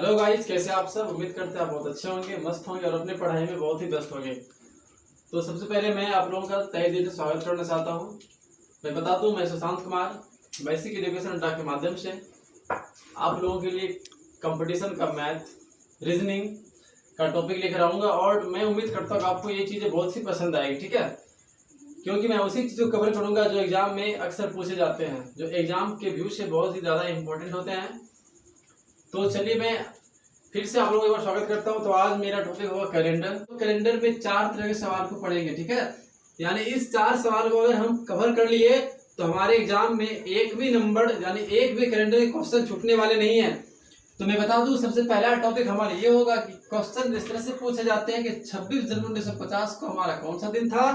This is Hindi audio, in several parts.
हेलो गाइस, कैसे आप सब। उम्मीद करते हैं आप बहुत अच्छे होंगे, मस्त होंगे और अपनी पढ़ाई में बहुत ही व्यस्त होंगे। तो सबसे पहले मैं आप लोगों का तहे दिल से स्वागत करना चाहता हूं। मैं बता दूं, मैं सुशांत कुमार बेसिक एजुकेशन अड्डा के माध्यम से आप लोगों के लिए कंपटीशन का मैथ रीजनिंग का टॉपिक लेकर आऊँगा और मैं उम्मीद करता हूँ आपको ये चीज़ें बहुत सी पसंद आएगी। ठीक है, क्योंकि मैं उसी चीज़ को कवर करूँगा जो एग्जाम में अक्सर पूछे जाते हैं, जो एग्जाम के व्यू से बहुत ही ज़्यादा इंपॉर्टेंट होते हैं। तो चलिए मैं फिर से आप लोगों का स्वागत करता हूं। तो आज मेरा टॉपिक होगा कैलेंडर। तो कैलेंडर में 4 तरह के सवाल को पढ़ेंगे। ठीक है, यानी इस 4 सवाल को अगर हम कवर कर लिए तो हमारे एग्जाम में एक भी नंबर यानी एक भी कैलेंडर के क्वेश्चन छूटने वाले नहीं है। तो मैं बता दूं, सबसे पहला टॉपिक हमारा ये होगा कि क्वेश्चन इस तरह से पूछे जाते हैं कि 26 जनवरी 1950 को हमारा कौन सा दिन था।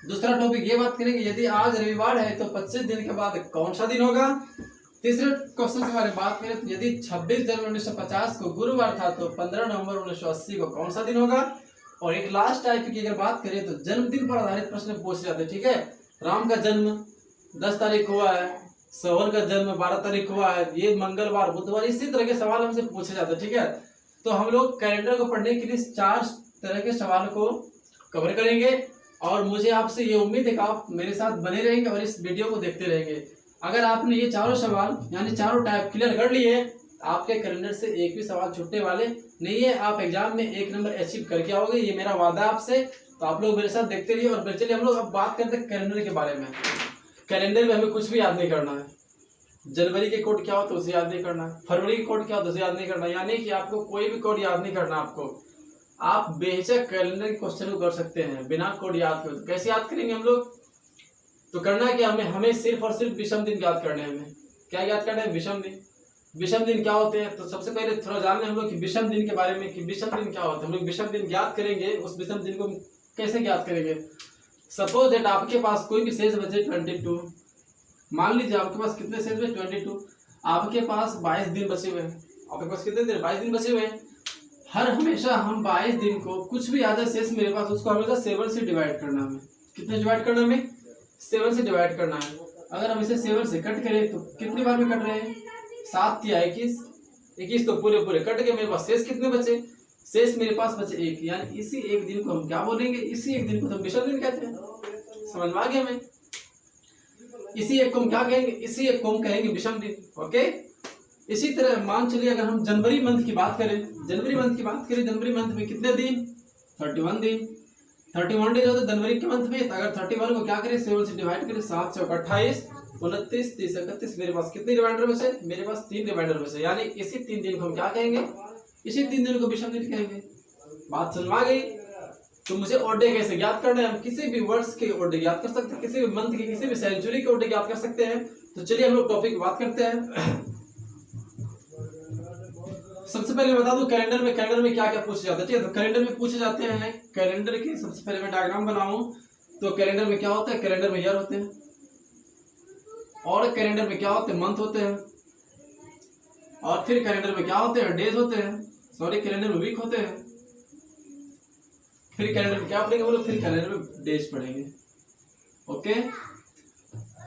दूसरा टॉपिक ये बात करेंगे, यदि आज रविवार है तो 25 दिन के बाद कौन सा दिन होगा। तीसरे क्वेश्चन से बारे में बात करें तो यदि 26 जनवरी 1950 को गुरुवार था तो 15 नवंबर 1980 को कौन सा दिन होगा। और एक लास्ट टाइप की अगर बात करें तो जन्मदिन पर आधारित प्रश्न पूछे जाते हैं। ठीक है, राम का जन्म 10 तारीख हुआ है, सोहन का जन्म 12 तारीख हुआ है, ये मंगलवार बुधवार, इसी तरह के सवाल हमसे पूछे जाते हैं। ठीक है, तो हम लोग कैलेंडर को पढ़ने के लिए 4 तरह के सवाल को कवर करेंगे और मुझे आपसे ये उम्मीद है कि आप मेरे साथ बने रहेंगे और इस वीडियो को देखते रहेंगे। अगर आपने ये चारों सवाल यानी चारों टाइप क्लियर कर लिए, आपके कैलेंडर से एक भी सवाल छूटने वाले नहीं है। आप एग्जाम में 1 नंबर अचीव करके आओगे, ये मेरा वादा आपसे। तो आप लोग मेरे साथ देखते रहिए। और चलिए हम लोग अब बात करते हैं कैलेंडर के बारे में। कैलेंडर में हमें कुछ भी याद नहीं करना है। जनवरी के कोड क्या हो तो उसे याद नहीं करना है, फरवरी के कोड क्या हो तो उसे याद नहीं करना, यानी कि आपको कोई भी कोड याद नहीं करना। आपको आप बेहिचक कैलेंडर के क्वेश्चन को कर सकते हैं बिना कोड याद कर। कैसे याद करेंगे हम लोग? तो करना है क्या, हमें सिर्फ और सिर्फ विषम दिन याद करने हैं। हमें क्या याद करना है? विषम दिन। विषम दिन क्या होते हैं? तो सबसे पहले थोड़ा जान लें हम लोग कि विषम दिन के बारे में कि विषम दिन क्या होता है। हम लोग विषम दिन याद करेंगे, उस विषम दिन को कैसे याद करेंगे। सपोज दैट आपके पास कोई भी शेष बचे 22। मान लीजिए आपके पास कितने शेष बचे? 22। आपके पास 22 दिन बचे हुए हैं। आपके पास कितने दिन? 22 दिन बचे हुए हैं। हर हमेशा हम 22 दिन को कुछ भी आधा शेष मेरे पास, उसको हमेशा 7 से डिवाइड करना। हमें कितने डिवाइड करना? हमें 7 से डिवाइड करना है। अगर हम इसे 7 से कट करें तो कितनी बार में कट रहे हैं? 7 या 21। 21 तो पूरे पूरे कट गए। मेरे पास शेष कितने बचे? शेष मेरे पास बचे 1। यानी इसी एक दिन को हम क्या बोलेंगे? इसी एक दिन को तो विषम दिन कहते हैं। समझ में आ गया? हमें इसी एक को हम क्या कहेंगे? इसी एक को हम कहेंगे विषम दिन। ओके, इसी तरह मान चलिए अगर हम जनवरी मंथ की बात करें, जनवरी मंथ में कितने दिन? 31 दिन। 31 डेज होते हैं जनवरी के मंथ में। तो अगर 31 को क्या करें? 7 से डिवाइड करें। 7 चौक 28, 29, 30, 31। मेरे पास कितने रिमाइंडर बचे? मेरे पास 3 रिमाइंडर बचे। यानी इसी 3 दिन को हम क्या कहेंगे? इसी 3 दिन को विषम दिन कहेंगे। बात समझ में आ गई? तो मुझे ऑड डे कैसे याद करना है? हम किसी भी वर्ष के ऑड डे याद कर सकते हैं, किसी भी मंथ के, किसी भी सेंचुरी के ऑड डे याद कर सकते हैं। तो चलिए हम लोग टॉपिक की बात करते हैं। सबसे पहले बता दूं कैलेंडर में क्या क्या पूछे जाते हैं। ठीक है, तो कैलेंडर में पूछे जाते हैं कैलेंडर की। सबसे पहले मैं डायग्राम बनाऊं तो कैलेंडर में क्या होता है? कैलेंडर में ईयर होते हैं और कैलेंडर में क्या होते हैं? मंथ होते हैं। और फिर कैलेंडर में क्या होते हैं? डेज होते हैं। सॉरी, कैलेंडर में वीक होते हैं। फिर कैलेंडर में क्या पढ़ेंगे बोलो? फिर कैलेंडर में डेज पढ़ेंगे। ओके,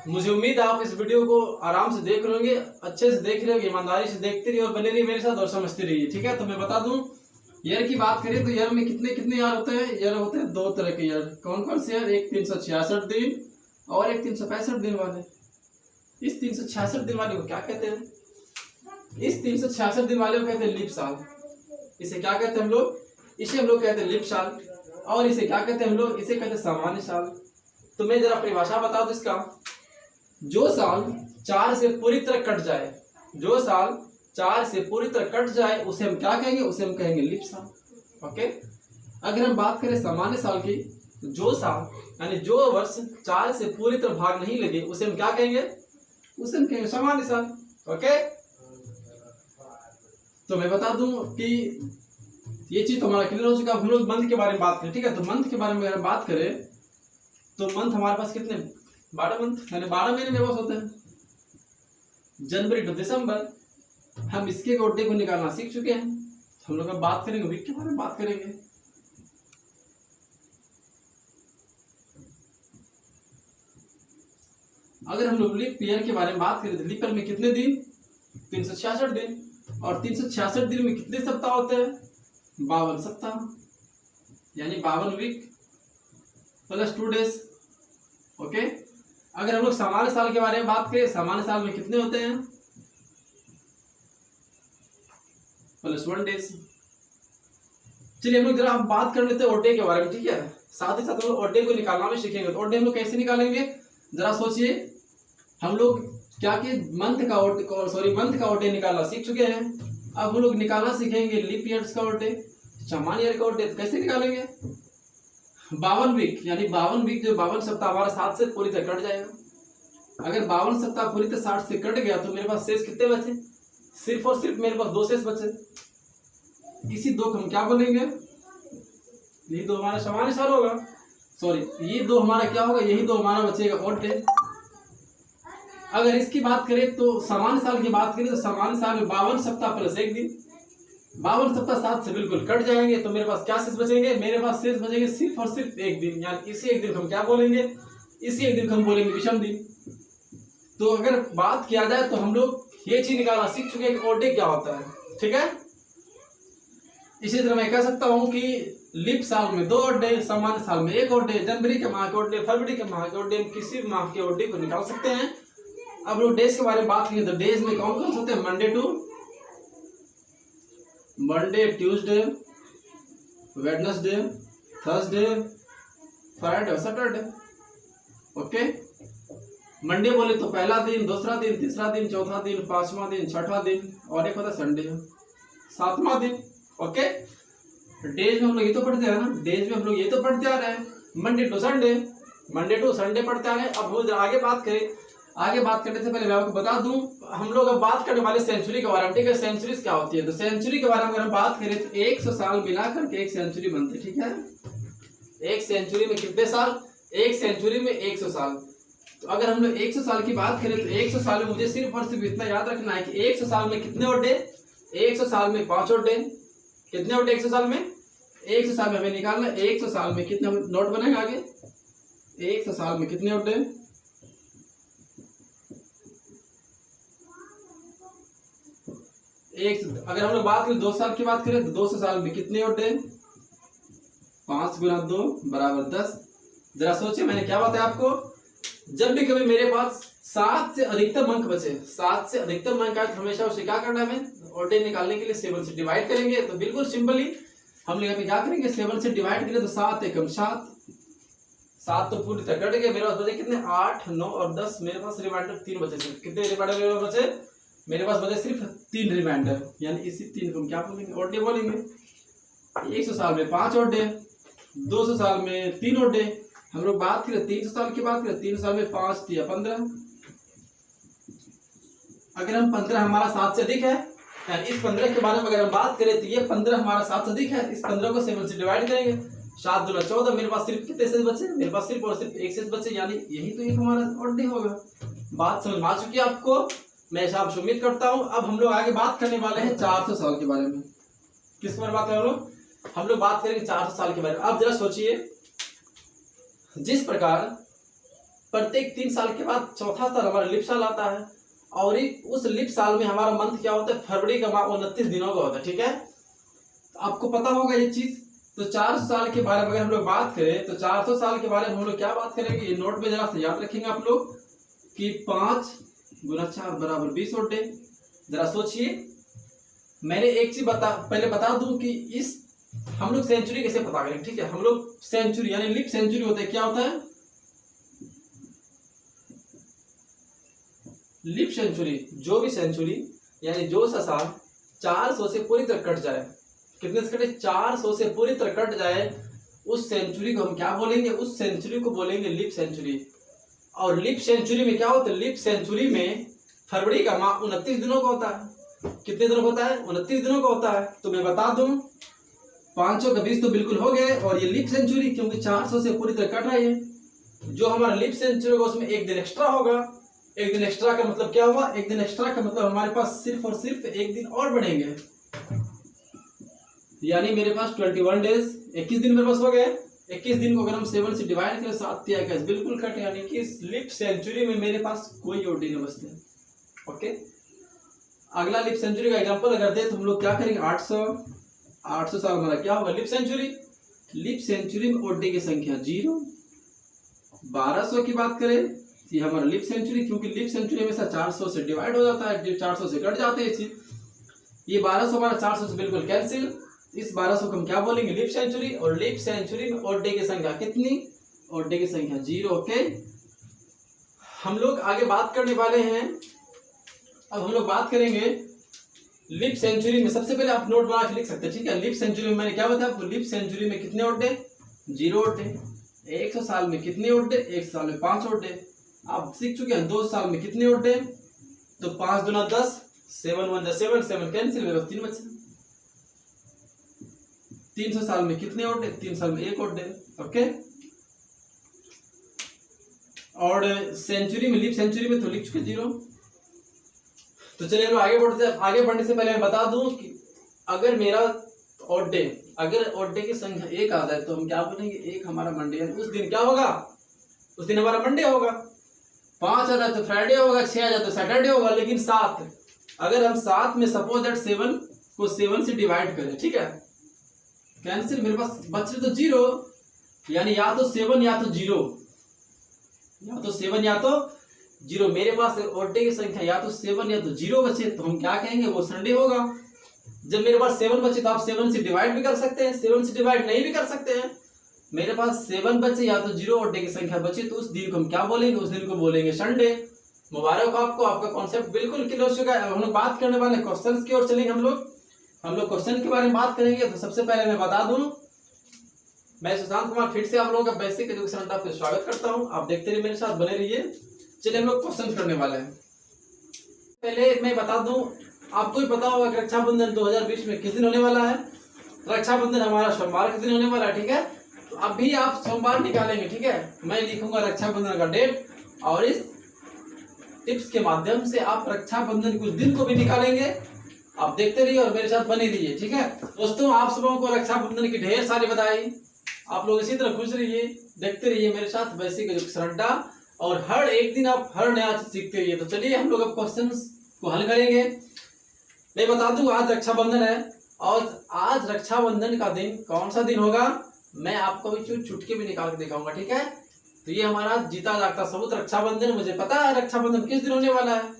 मुझे उम्मीद है आप इस वीडियो को आराम से देख रहे होंगे, अच्छे से देख रहे होंगे, ईमानदारी से देखते रहिए और बने रहिए मेरे साथ और समझते रहिए। ठीक है, तो मैं बता दूं ईयर की बात करें तो ईयर में कितने कितने ईयर होते हैं? ईयर होते हैं 2 तरह के ईयर। कौन कौन से ईयर? एक 366 दिन और एक 365 दिन वाले। इस 366 दिन वाले को क्या कहते हैं? इस 366 दिन वाले को कहते हैं लीप साल। इसे क्या कहते हैं हम लोग? इसे हम लोग कहते हैं लीप साल। और इसे क्या कहते हैं हम लोग? इसे कहते हैं सामान्य साल। तो मैं जरा परिभाषा बता दूं इसका। जो साल 4 से पूरी तरह कट जाए, जो साल 4 से पूरी तरह कट जाए उसे हम क्या कहेंगे? उसे हम कहेंगे लीप साल। ओके, अगर हम बात करें सामान्य साल की, तो जो साल यानी जो वर्ष 4 से पूरी तरह भाग नहीं लगे उसे हम क्या कहेंगे? उसे हम कहेंगे सामान्य साल। ओके, तो मैं बता दूं कि ये चीज तो हमारा क्लियर हो चुका। हम लोग मंथ के बारे में बात करें। ठीक है, तो मंथ के बारे में अगर बात करें तो मंथ हमारे पास कितने? 12 मंथ, यानी 12 महीने मेरे पास होते हैं। जनवरी टू दिसंबर। हम इसके ऑड डे को निकालना सीख चुके हैं। हम लोग अब बात करेंगे वीक के बारे में बात करेंगे। अगर हम लोग लीप ईयर के बारे में बात करें तो लीप ईयर में कितने दिन? 366 दिन। और 366 दिन में कितने सप्ताह होते हैं? 52 सप्ताह, यानी 52 वीक प्लस 2 डेज। ओके, अगर हम लोग सामान्य साल के बारे में बात करें, सामान्य साल में कितने होते हैं? Plus 1 days. चलिए हम लोग जरा बात कर लेते हैं ओडे के बारे में, ठीक है। साथ ही साथ हम लोग ओडे को निकालना भी सीखेंगे। तो ओडे हम लोग कैसे निकालेंगे, जरा सोचिए। हम लोग क्या कि मंथ का ओडे निकालना सीख चुके हैं। अब हम लोग निकालना सीखेंगे लीप ईयर्स का ओडे, सामान्य ईयर का ओडे। तो कैसे निकालेंगे? 52 वीक, यानी 52 वीक जो 52 सप्ताह हमारा 60 से पूरी तरह कट जाएगा। अगर 52 सप्ताह पूरी तरह 60 से कट गया तो मेरे पास शेष कितने बचे? सिर्फ और सिर्फ मेरे पास 2 शेष बचे। इसी 2 को हम क्या बोलेंगे? यही 2 हमारा सामान्य साल होगा। सॉरी, ये 2 हमारा क्या होगा? यही 2 हमारा बचेगा ओड डे। अगर इसकी बात करें तो सामान्य साल की बात करें तो सामान्य साल में 52 सप्ताह प्लस 1 दिन, 52 सप्ताह 7 से बिल्कुल कट जाएंगे। तो मेरे पास क्या शेष बचेंगे? मेरे पास शेष बचेंगे सिर्फ और सिर्फ 1 दिन, यानी इसी 1 दिन को हम क्या बोलेंगे? इसी 1 दिन को हम बोलेंगे विषम दिन। तो अगर बात किया जाए तो हम लोग ये चीज निकालना सीख चुके हैं कि ओड डे क्या होता है, ठीक है। इसी तरह मैं कह सकता हूं कि लीप साल में 2 ओड डे, सामान्य साल में 1 ओड डे, जनवरी के माह के ओड डे, फरवरी के माह के ओड डे, किसी भी माह के ओड डे को निकाल सकते हैं। अब लोग डेज के बारे में बात करें तो डेज में कौन कौन से होते हैं? Monday, Tuesday, Wednesday, Thursday, Friday और सैटरडे। ओके, मंडे बोले तो पहला दिन, दूसरा दिन, तीसरा दिन, चौथा दिन, 5वां दिन, 6वां दिन और एक होता है संडे, 7वां दिन। ओके, डेज में हम लोग ये तो पढ़ते हैं ना, डेज में हम लोग ये तो पढ़ते आ रहे हैं, मंडे टू संडे पढ़ते आ रहे हैं। अब हम आगे बात करें, आगे बात करने से पहले मैं आपको बता दूं, हम लोग अब बात करने वाले सेंचुरी के बारे में, ठीक है। सेंचुरीज क्या होती है? तो सेंचुरी के बारे में अगर हम बात करें तो 100 साल मिलाकर के एक सेंचुरी बनती है, ठीक है। एक सेंचुरी में कितने साल? एक सेंचुरी में 100 साल। तो अगर हम लोग 100 साल की बात करें तो 100 साल में मुझे सिर्फ और सिर्फ इतना याद रखना है कि 100 साल में कितने ओड डे? 100 साल में 5 ओड डे। कितने ओड डे 100 साल में? 100 साल में हमें निकालना 100 साल में कितने, नोट बनेगा आगे, 100 साल में कितने ओड डे? अगर हम लोग बात करें 2 साल की बात करें तो 200 साल में कितने ओड डे? 5 गुना 2 बराबर 10। जरा सोचिए, मैंने क्या बताया आपको, जब भी कभी मेरे पास 7 से अधिकतम अंक बचे, 7 से अधिकतम अंक आए तो हमेशा उसे क्या करना है? हमें ओड डे निकालने के लिए 7 से डिवाइड करेंगे। तो बिल्कुल सिंपली हम यहाँ पे क्या करेंगे? 7 से डिवाइड करें तो 7 एकम 7, 7 तो पूरी तरह कट गए। मेरे पास बचे कितने? 8, 9 और 10। मेरे पास रिमाइंडर 3 बचे। सिर्फ कितने रिमाइंडर मेरे पास बचे? मेरे पास बचे सिर्फ 3 रिमाइंडर, यानी इसी 3 को हम क्या बोलेंगे? ओड डे बोलेंगे। 100 साल में 5 ओड डे, 200 साल में 3 ओड डे। हम लोग बात करें 300 साल की बात करें, 300 साल में 5 या 15। अगर हम 15 हमारा 7 से अधिक है, यानी इस 15 के बारे में अगर हम बात करें तो ये 15 हमारा 7 से अधिक है। इस 15 को 7 से डिवाइड करेंगे, 7 दूना 14। मेरे पास सिर्फ कितने शेष बचे? मेरे पास सिर्फ और सिर्फ 1 शेष बचे, यानी यही तो एक हमारा ओड डे होगा। बात समझ में आ चुकी है आपको? मैं ऐसा आपसे उम्मीद करता हूं। अब हम लोग आगे बात करने वाले हैं 400 साल के बारे में। किस बारे में बात करें हम लोग बात करेंगे 400 साल के बारे में। अब जरा सोचिए, जिस प्रकार प्रत्येक 3 साल के बाद चौथा साल हमारा लीप साल आता है, और उस लीप साल में हमारा मंथ क्या होता है? फरवरी का माह 29 दिनों का होता है, ठीक है। तो आपको पता होगा ये चीज। तो 400 साल के बारे में अगर हम लोग बात करें तो 400 साल के बारे में हम लोग क्या बात करेंगे? ये नोट में जरा से याद रखेंगे आप लोग कि 5 गुना 4 बराबर 20 ओड डे। जरा सोचिए, मैंने एक चीज पहले बता दूं कि इस हम लोग सेंचुरी कैसे पता करेंगे, ठीक है। हम लोग सेंचुरी यानी लीप सेंचुरी होता है, क्या होता है? लीप सेंचुरी, जो भी सेंचुरी यानी जो सा साल 400 से पूरी तरह कट जाए, कितने से कटे? 400 से पूरी तरह कट जाए, उस सेंचुरी को हम क्या बोलेंगे? उस सेंचुरी को बोलेंगे लीप सेंचुरी। और लीप सेंचुरी में क्या होता है? लीप सेंचुरी में फरवरी का माह 29 दिनों का होता है। कितने दिनों का होता है? 29 दिनों का होता है। तो मैं बता दूं, 500 का 20 तो बिल्कुल हो गए, और ये लीप सेंचुरी क्योंकि 400 से पूरी तरह कट रही है, जो हमारा लीप सेंचुरी होगा उसमें 1 दिन एक्स्ट्रा होगा। 1 दिन एक्स्ट्रा का मतलब क्या हुआ? 1 दिन एक्स्ट्रा का मतलब हमारे पास सिर्फ और सिर्फ 1 दिन और बढ़ेंगे, यानी मेरे पास 21 डेज, 21 दिन मेरे पास हो गए। 21 दिन को अगर हम 7 से डिवाइड करें, 7 या 21 बिल्कुल कट, यानी कि इस लीप सेंचुरी में मेरे पास कोई ओड डे नहीं बचते। ओके, अगला लीप सेंचुरी का एग्जांपल अगर दे तो हम लोग क्या करेंगे, 800 साल हमारा क्या होगा लीप सेंचुरी। लीप सेंचुरी में ओड डे की संख्या 0। 1200 की बात करें ये हमारा लीप सेंचुरी, क्योंकि लीप सेंचुरी हमेशा 400 से डिवाइड हो जाता है, 400 से कट जाते हैं चीज। ये 1200 हमारा 400 से बिल्कुल कैंसिल। इस 1200 को हम क्या बोलेंगे लीप सेंचुरी। और लीप सेंचुरी में ओड डे की संख्या कितनी, ओड डे की संख्या 0। ओके, हम लोग आगे बात करने वाले हैं। अब हम लोग बात करेंगे लीप सेंचुरी में। सबसे पहले आप नोट बना के लिख सकते हैं, ठीक है। लीप सेंचुरी में मैंने क्या बताया आपको, लीप सेंचुरी में कितने ओड डे, 0 ओड डे। 100 साल में कितने ओड डे, 1 साल में 5 ओड डे। आप सीख चुके हैं 2 साल में कितने ओड डे, तो 5 दूना 10, 7 1 7 7 कैंसिल, मेरे पास 3 बचे। 300 साल में कितने ओड डे, 3 साल में 1 ओड डे। ओके, और सेंचुरी में, लीप सेंचुरी में तो लिख चुके 0। तो चलिए हम आगे बढ़ते हैं। आगे बढ़ने से पहले मैं बता दूं कि अगर मेरा ओड डे, अगर ओड डे की संख्या 1 आ जाए तो हम क्या बोलेंगे, 1 हमारा मंडे है। उस दिन क्या होगा, उस दिन हमारा मंडे होगा। 5 आ जाए तो फ्राइडे होगा, 6 आ जाए तो सैटरडे होगा। लेकिन 7, अगर हम 7 में सपोज दैट 7 को 7 से डिवाइड करें, ठीक है, कैंसिल, मेरे पास बच रहे तो 0, यानी या तो 7 या तो 0, या तो 7 या तो 0। मेरे पास ओड डे की संख्या या तो 7 या तो 0 बचे, तो हम क्या कहेंगे, वो संडे होगा। जब मेरे पास 7 बचे तो आप 7 से डिवाइड भी कर सकते हैं, 7 से डिवाइड नहीं भी कर सकते हैं। मेरे पास 7 बचे या तो 0 ओड डे की संख्या बची, तो उस दिन को हम क्या बोलेंगे, उस दिन को बोलेंगे संडे। मुबारक हो आपको, आपका कॉन्सेप्ट बिल्कुल क्लियर हो चुका है। हम लोग बात करने वाले क्वेश्चंस की ओर चलेंगे। हम लोग क्वेश्चन के बारे में बात करेंगे। तो सबसे पहले मैं बता दूं, मैं सुशांत कुमार फिर से आप लोगों का बेसिक एजुकेशन अड्डा पे स्वागत करता हूं। आप देखते रहिए, मेरे साथ बने रहिए। चलिए हम लोग क्वेश्चन करने वाले हैं। पहले मैं बता दूं, आपको ही पता होगा कि रक्षाबंधन 2020 में किस दिन होने वाला है। रक्षाबंधन हमारा सोमवार के दिन होने वाला है, ठीक है। तो अभी आप सोमवार निकालेंगे, ठीक है। मैं लिखूंगा रक्षाबंधन का डेट, और इस टिप्स के माध्यम से आप रक्षाबंधन के दिन को भी निकालेंगे। आप देखते रहिए और मेरे साथ बने रहिए, ठीक है। दोस्तों, आप सबों को रक्षाबंधन की ढेर सारी बधाई। आप लोग इसी तरह खुश रहिए, देखते रहिए मेरे साथ बेसिक एजुकेशन अड्डा, और हर एक दिन आप हर नया चीज सीखते रहिए। तो चलिए हम लोग अब क्वेश्चंस को हल करेंगे। मैं बता दूं, आज रक्षाबंधन है, और आज रक्षाबंधन का दिन कौन सा दिन होगा, मैं आपको भी चुटकी भी निकाल के दिखाऊंगा, ठीक है। तो ये हमारा जीता जागता सबूत रक्षाबंधन। मुझे पता है रक्षाबंधन किस दिन होने वाला है,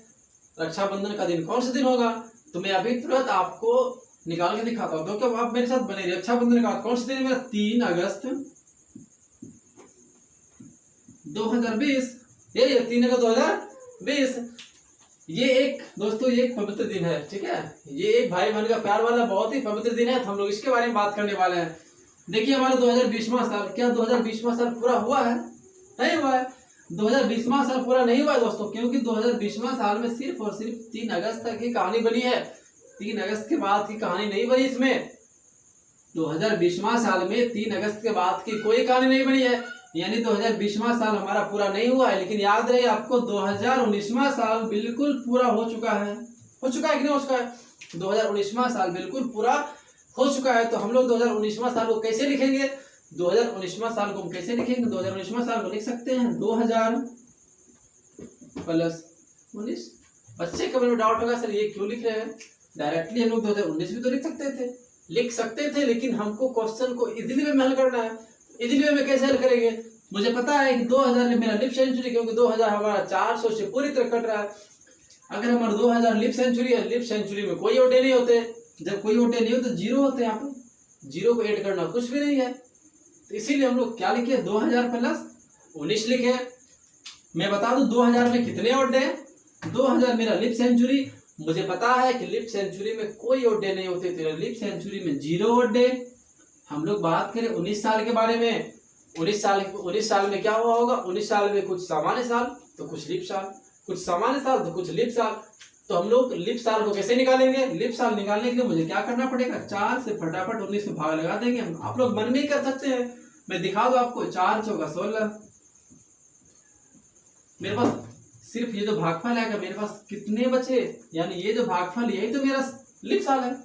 रक्षाबंधन का दिन कौन सा दिन होगा, तो मैं अभी तुरंत आपको निकाल के दिखाता हूँ। तो क्या आप मेरे साथ बने रहिए। रक्षाबंधन का कौन सा दिन है मेरा, 3 अगस्त 2020। ये 3 अगस्त 2020। ये एक दोस्तों, ये एक पवित्र दिन है, ठीक है। ये एक भाई बहन का प्यार वाला बहुत ही पवित्र दिन है। तो हम लोग इसके बारे में बात करने वाले हैं। देखिए हमारा 2020वां साल, क्या 2020वां साल पूरा हुआ है, नहीं हुआ है। 2020वां साल पूरा नहीं हुआ है दोस्तों, क्योंकि 2020वां साल में सिर्फ और सिर्फ 3 अगस्त तक की कहानी बनी है। 3 अगस्त के बाद की कहानी नहीं बनी इसमें। 2020वां साल में 3 अगस्त के बाद की कोई कहानी नहीं बनी है, यानी 2020वां साल हमारा पूरा नहीं हुआ है। लेकिन याद रहे आपको, 2019वां साल बिल्कुल पूरा हो चुका है। हो चुका है कि नहीं हो चुका है, 2019वां साल बिल्कुल पूरा हो चुका है। तो हम लोग 2019वां साल को कैसे लिखेंगे, 2019वां साल को हम कैसे लिखेंगे, 2019वां साल को लिख सकते हैं 2000 प्लस 19। बच्चे कभी डाउट होगा, सर ये क्यों लिख रहे हैं, डायरेक्टली हम लोग 2019 भी तो लिख सकते थे, लेकिन हमको क्वेश्चन को इजीली वे में हल करना है। इजीली वे में कैसे हल करेंगे, मुझे पता है कि 2000 में मेरा लिप सेंचुरी, क्योंकि 2000 हमारा 400 से पूरी तरह कट रहा है। अगर हमारा 2000 लिप सेंचुरी है, लिप सेंचुरी में कोई ओटे नहीं होते। जब कोई ओटे नहीं होते, 0 होते हैं। यहाँ पे 0 को ऐड करना कुछ भी नहीं है, तो इसीलिए हम लोग क्या लिखे, 2000 प्लस 19 लिखे। मैं बता दूं 2000 में कितने ओड डे, 2000 मेरा लिप सेंचुरी। मुझे पता है कि लिप सेंचुरी में कोई ओड डे नहीं होते, तो लिप सेंचुरी में 0 ओड डे। हम लोग बात करें 19 साल के बारे में, 19 साल में क्या हुआ होगा, 19 साल में कुछ सामान्य साल तो कुछ लिप साल, कुछ सामान्य साल तो कुछ लिप साल। तो हम लोग लिप साल को कैसे निकालेंगे, लिप साल निकालने के लिए मुझे क्या करना पड़ेगा, 4 से फटाफट 19 में भाग लगा देंगे। आप लोग मन में ही कर सकते हैं, मैं दिखा दूं आपको। 4 चौका 16। मेरे पास सिर्फ ये जो भागफल है, मेरे पास कितने बचे, यानी ये जो भागफल यही तो मेरा लिप साल है।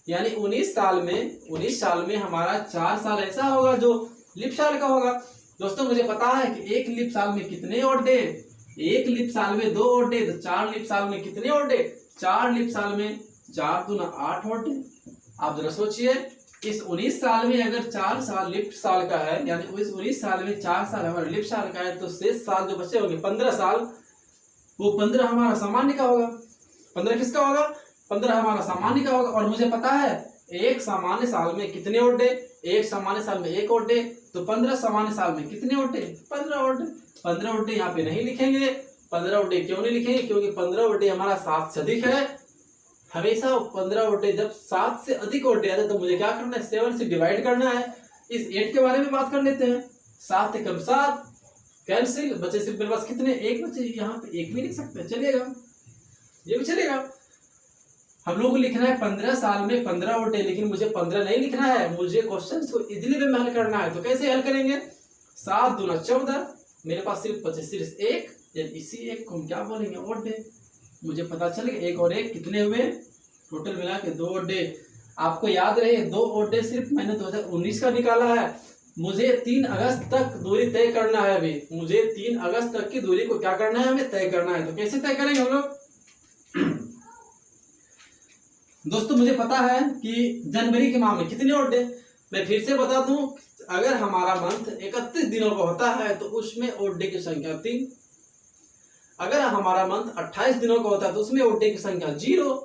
यानी 19 साल में हमारा 4 साल ऐसा होगा जो लिप साल का होगा। दोस्तों मुझे पता है कि एक लिप साल में कितने ओड डे, एक लिप साल में 2 ओड डे, तो 4 लिप साल में कितने ओड डे, 4 लीप साल में 4 दूना 8 ओड डे। आप जरा सोचिए, इस 19 साल में अगर 4 साल लीप साल का है, यानी इस 19 साल में 4 साल हमारा लीप साल का है, तो शेष साल जो बचे होंगे 15 साल, वो 15 हमारा सामान्य का होगा। 15 किसका होगा? 15 हमारा सामान्य का होगा। और मुझे पता है एक सामान्य साल में कितने ओड डे, एक सामान्य साल में 1 ओड डे, तो 15 सामान्य साल में कितने odd day? 15 odd day. 15 odd day यहाँ पे नहीं लिखेंगे। 15 ओड डे क्यों नहीं लिखेंगे? क्योंकि 15 ओड डे हमारा 7 से अधिक है। हमेशा 15 ओड डे जब 7 से अधिक ओड डे आता है तो मुझे क्या करना है? 7 से डिवाइड करना है। इस 8 के बारे में बात कर लेते हैं। 7 एकम 7, कैंसिल, बचे सिर्फ मेरे पास कितने? 1 बचे। यहाँ पे 1 भी लिख सकते हैं, चलिएगा, ये भी चलेगा। हम लोग को लिखना है 15 साल में 15 ओड डे, लेकिन मुझे 15 नहीं लिखना है, मुझे क्वेश्चन को इजीली वे में हल करना है। तो कैसे हल करेंगे? 7 दूना 14, मेरे पास सिर्फ बचे सिर्फ 1, इसी 1 को हम क्या बोलेंगे? Odd day. मुझे पता चल गया 1 और 1 कितने हुए? टोटल मिला के 2 ओड डे। आपको याद रहे 2 ओड डे सिर्फ मैंने 2019 का निकाला है। मुझे 3 अगस्त तक दूरी तय करना है। अभी मुझे 3 अगस्त तक की दूरी को क्या करना है? हमें तय करना है। तो कैसे तय करेंगे हम लोग? दोस्तों मुझे पता है कि जनवरी के माह में कितने ओड डे, मैं फिर से बता दूं, अगर हमारा मंथ 31 दिनों का होता है तो उसमें ओड डे की संख्या 3। अगर हमारा मंथ 28 दिनों का होता है तो उसमें ओड डे की संख्या 0।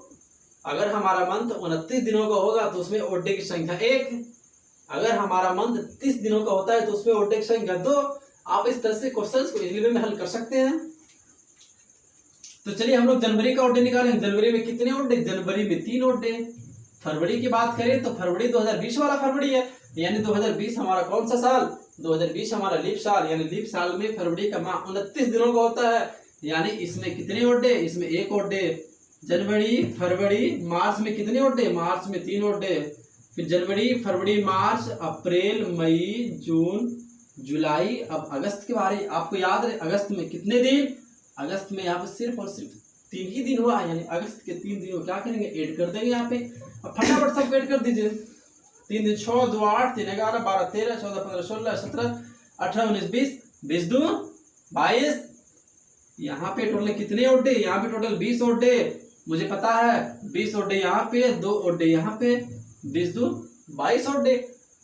अगर हमारा मंथ 29 दिनों का होगा तो उसमें ओड डे की संख्या 1। अगर हमारा मंथ 30 दिनों का होता है तो उसमें ओड डे की संख्या 2। आप इस तरह से क्वेश्चंस को इजीली में हल कर सकते हैं। तो चलिए हम लोग जनवरी का ओड डे निकालें। जनवरी में कितने ओड डे? जनवरी में 3 ओड डे। फरवरी की बात करें तो फरवरी 2020 वाला फरवरी है, यानी 2020 हमारा कौन सा साल? 2020 हमारा लीप साल, यानी लीप साल में फरवरी का माह 29 दिनों का होता है, यानी इसमें कितने ओड डे? इसमें 1 ओड डे। जनवरी, फरवरी, मार्च में कितने ओड डे? मार्च में 3 ओड डे। फिर जनवरी, फरवरी, मार्च, अप्रैल, मई, जून, जुलाई। अब अगस्त के बारे आपको याद है, अगस्त में कितने दिन? अगस्त में यहाँ पे सिर्फ और सिर्फ 3 ही दिन हुआ, यानी अगस्त के 3 दिनों क्या करेंगे? ऐड कर देंगे यहाँ पे। अब फटाफट सब ऐड कर दीजिए। 3 दिन 6 2 8 3 11 12 13 14 15 16 17 18 19 20 20 2 22। यहाँ पे टोटल कितने ओड डे? यहाँ पे टोटल 20 ओड डे। मुझे पता है 20 ओड डे यहाँ पे, 2 ओड डे यहाँ पे, 20 2 22 ओड डे।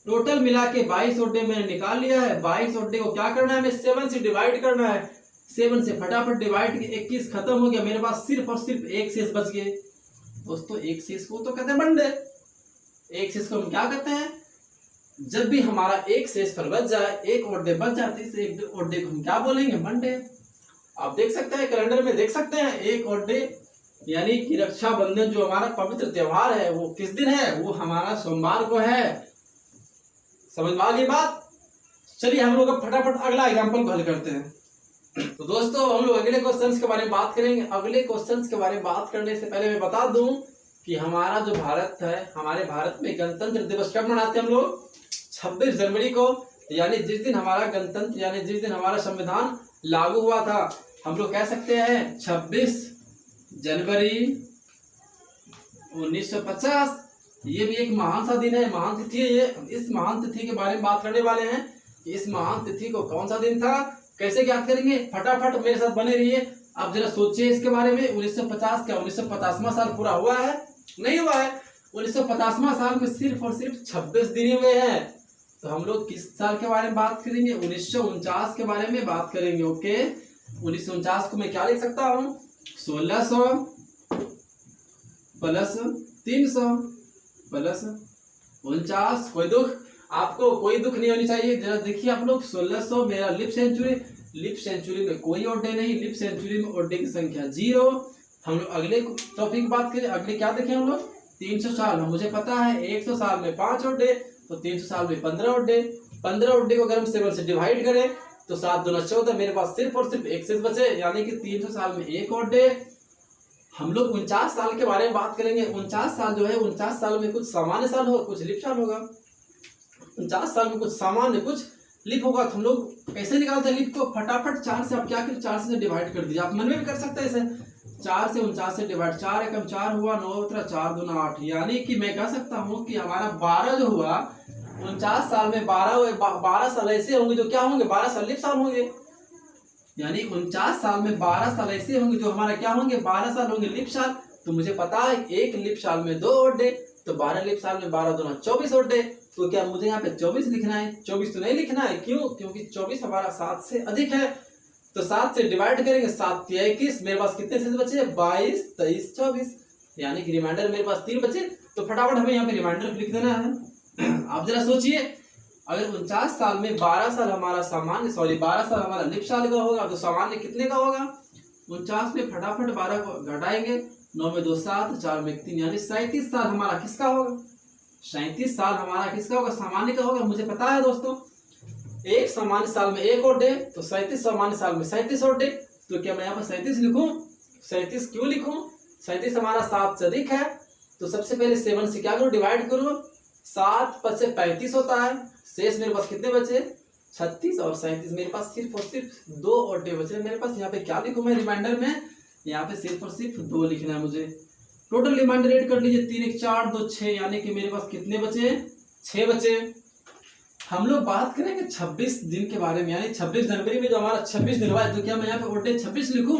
टोटल मिला के 22 ओड डे मैंने निकाल लिया है। 22 ओड डे को क्या करना है? हमें 7 से डिवाइड करना है। 7 से फटाफट डिवाइड के 21 खत्म हो गया, मेरे पास सिर्फ और सिर्फ 1 शेष बच गए। दोस्तों 1 शेष को तो कहते हैं मंडे। 1 शेष को हम क्या कहते हैं? जब भी हमारा 1 शेष फल बच जाए, 1 ओड डे बच जाती है, 1 ओड डे को हम क्या बोलेंगे? मंडे। आप देख सकते हैं कैलेंडर में, देख सकते हैं 1 ओड डे, यानी कि रक्षाबंधन जो हमारा पवित्र त्योहार है वो किस दिन है? वो हमारा सोमवार को है। समझ में आ गई बात? चलिए हम लोग फटाफट अगला एग्जाम्पल को हल करते हैं। तो दोस्तों हम लोग अगले क्वेश्चंस के बारे में बात करेंगे। अगले क्वेश्चंस के बारे में बात करने से पहले मैं बता दूं कि हमारा जो भारत है, हमारे भारत में गणतंत्र दिवस कब मनाते हैं हम लोग? 26 जनवरी को, यानी जिस दिन हमारा गणतंत्र, यानी जिस दिन हमारा संविधान लागू हुआ था, हम लोग कह सकते हैं 26 जनवरी 1950। ये भी एक महान सा दिन है, महान तिथि है ये। इस महान तिथि के बारे में बात करने वाले हैं कि इस महान तिथि को कौन सा दिन था, कैसे ज्ञात करेंगे। फटाफट मेरे साथ बने रहिए। आप जरा सोचिए इसके बारे में। 1950 क्या 1950वां साल पूरा हुआ है? नहीं हुआ है। 1950वां साल में सिर्फ और सिर्फ 26 दिन हुए हैं। तो हम लोग किस साल के बारे में बात करेंगे? 1949 के बारे में बात करेंगे। ओके, 1949 को मैं क्या लिख सकता हूँ? 1600 प्लस 300 प्लस 49। कोई दुख? आपको कोई दुख नहीं होनी चाहिए। जरा देखिए आप लोग, 1600 मेरा लिप सेंचुरी, लिप सेंचुरी में कोई ओड डे नहीं, लिप सेंचुरी में ओड डे की संख्या 0। हम लोग अगले टॉपिक बात करें। अगले क्या देखें हम लोग? 300 साल। मुझे पता है 100 साल में 5 ओड डे, तो 300 साल में 15 ओड डे। 15 ओड डे को अगर हम 7 से डिवाइड करें तो 7 दूना 14, मेरे पास सिर्फ और सिर्फ 1 शेष बचे, यानी कि 300 साल में 1 ओड डे। हम लोग 49 साल के बारे में बात करेंगे। 49 साल जो है, 49 साल में कुछ सामान्य साल होगा, कुछ लिप साल होगा। 49 साल में कुछ सामान्य कुछ लिप होगा। तो हम लोग कैसे निकालते हैं लिप को? फटाफट 4 से आप क्या करें? 4 से डिवाइड कर दीजिए। आप मन में भी कर सकते हैं इसे। 4 से 49 से डिवाइड, 4 एकम 4 हुआ, 9 उतरा 4 दूना 8, यानी कि मैं कह सकता हूँ कि हमारा 12 जो हुआ, 49 साल में 12 साल ऐसे होंगे जो क्या होंगे? 12 साल लिप साल होंगे। यानी 49 साल में 12 साल ऐसे होंगे जो हमारा क्या होंगे? 12 साल होंगे लिप साल। तो मुझे पता है एक लीप साल में 2 ओड डे, तो 12 लीप साल में 12 दूना 24 ओड डे। तो क्या मुझे यहाँ पे 24 लिखना है? 24 तो नहीं लिखना है, क्यों? क्योंकि 24 हमारा 7 से अधिक है। तो 7 से डिवाइड करेंगे, 7 तिया 21, मेरे पास कितने शेष बचे? 22, 23, 24, यानी कि रिमाइंडर मेरे पास 3 बचे। तो फटाफट हमें यहाँ पे रिमाइंडर लिख देना है। आप जरा सोचिए, अगर 49 साल में 12 साल हमारा सामान्य 12 साल हमारा लीप साल का होगा, तो सामान्य कितने का होगा? 49 में फटाफट 12 को घटाएंगे, 9 में 2 7, 4 में 3, यानी 37 साल हमारा किसका होगा? 37 साल हमारा किसका होगा? सामान्य का होगा। मुझे पता है दोस्तों, एक सामान्य साल में 1 ओड डे, तो 37 सामान्य साल में 37 ओड डे। तो क्या मैं यहाँ पर 37 लिखूं? 37 क्यों लिखूं? 37 हमारा 7 से अधिक है। तो सबसे पहले 7 से क्या करूं? डिवाइड करूं। 7 5 से 35 होता है। शेष मेरे पास कितने बचे? 36 और 37, मेरे पास सिर्फ और सिर्फ 2 ओड डे बचे मेरे पास। यहाँ पे क्या लिखूं मैं रिमाइंडर में? यहाँ पे सिर्फ और सिर्फ 2 लिखना है मुझे। टोटल रिमाइंडर ऐड कर लीजिए, 3 1 4 2 6, यानी कि मेरे पास कितने बचे? 6 बचे। हम लोग बात करेंगे 26 दिन के बारे में, यानी 26 जनवरी में जो हमारा 26 दिन हुआ है, तो क्या मैं यहाँ पे ओड डे 26 लिखूं?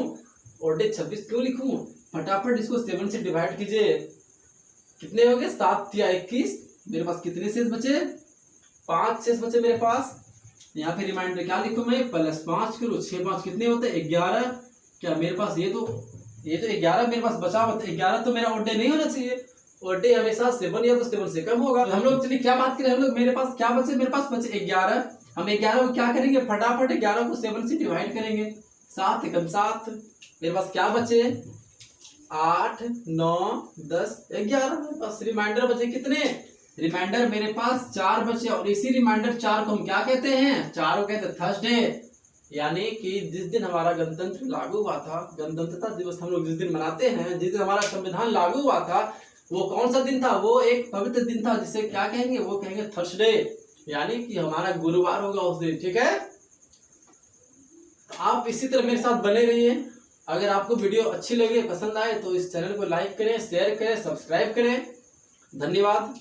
ओड डे 26 क्यों लिखूं? फटाफट इसको 7 से डिवाइड कीजिए, कितने हो गए? 7 या 21, मेरे पास कितने शेष बचे? 5 शेष बचे मेरे पास। यहाँ पे रिमाइंडर क्या लिखूं मैं? +5 करूं, 6 5 कितने होते हैं? 11। क्या मेरे पास ये तो 11 मेरे पास बचा हुआ था। 11 तो मेरा ओड डे नहीं होना चाहिए, ओड डे हमेशा 7 या तो 7 से कम होगा। तो हम लोग चलिए क्या बात करें, हम लोग मेरे पास क्या बचे? मेरे पास बचे 11। हम 11 को क्या करेंगे? फटाफट 11 को 7 से डिवाइड करेंगे, 7 एकम 7, मेरे पास क्या बचे? 8 9 10 11। मेरे पास रिमाइंडर बचे कितने? रिमाइंडर मेरे पास 4 बचे, और इसी रिमाइंडर 4 को हम क्या कहते हैं? 4 को कहते हैं थर्सडे। यानी कि जिस दिन हमारा गणतंत्र लागू हुआ था, गणतंत्रता दिवस हम लोग जिस दिन मनाते हैं, जिस दिन हमारा संविधान लागू हुआ था, वो कौन सा दिन था? वो एक पवित्र दिन था, जिसे क्या कहेंगे? वो कहेंगे थर्सडे, यानी कि हमारा गुरुवार होगा उस दिन। ठीक है, आप इसी तरह मेरे साथ बने रहिए। अगर आपको वीडियो अच्छी लगे, पसंद आए, तो इस चैनल को लाइक करें, शेयर करें, सब्सक्राइब करें। धन्यवाद।